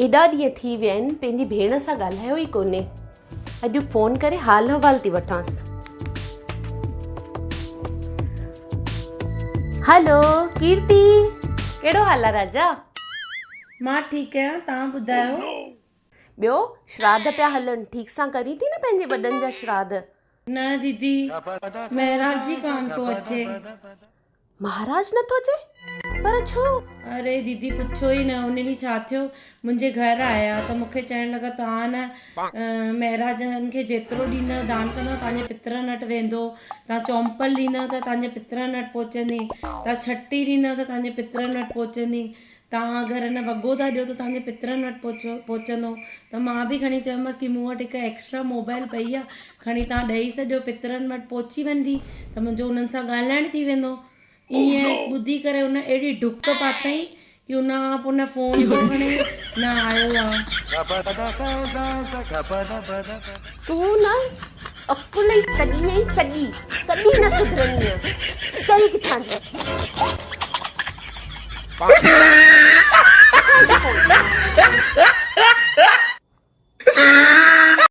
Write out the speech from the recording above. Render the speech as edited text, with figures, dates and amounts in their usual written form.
एॾा ॾींहं थी विया आहिनि पंहिंजी भेण सां ॻाल्हायो ई कोन्हे। अॼु फ़ोन करे हाल अहवाल थी वठांसि। हलो कीर्ति, कहिड़ो हाल आहे राजा? मां ठीकु आहियां, तव्हां ॿुधायो? ॿियो श्राद्ध पिया हलनि, ठीक सां करी थी न पंहिंजे वॾनि जा श्राद्ध? न दीदी, महराज जी कान थो अचे। महाराज नथो अचे? पर छो? अरे दीदी पुछो ई न, उन ॾींहुं छा थियो, मुंहिंजे घर आया त मूंखे चइण लॻा तव्हां न महराजनि खे जेतिरो ॾींदव दान कंदव तव्हांजे पितरनि वटि वेंदो, तव्हां चौंपल ॾींदव त तव्हांजे पितरनि वटि पहुचंदी, तव्हां छटी ॾींदव त तव्हांजे पितरनि वटि पहुचंदी, तव्हां अगरि न वॻो था ॾियो त तव्हांजे पितरनि वटि पहुचंदो। त मां बि खणी चयोमांसि की मूं वटि हिकु एक्स्ट्रा मोबाइल पई आहे, खणी तव्हां ॾेई सॼो पितरनि वटि पहुची वेंदी त मुंहिंजो उन्हनि सां ॻाल्हाइण थी वेंदो। ईअं ॿुधी करे उन अहिड़ी डुक पातई कि उन खां पोइ न फ़ोन थो खणे न आयो आहे। तूं न अकुल ई सॼी में ई सॼी कॾहिं न सुधरनी आहे। चल किथां जी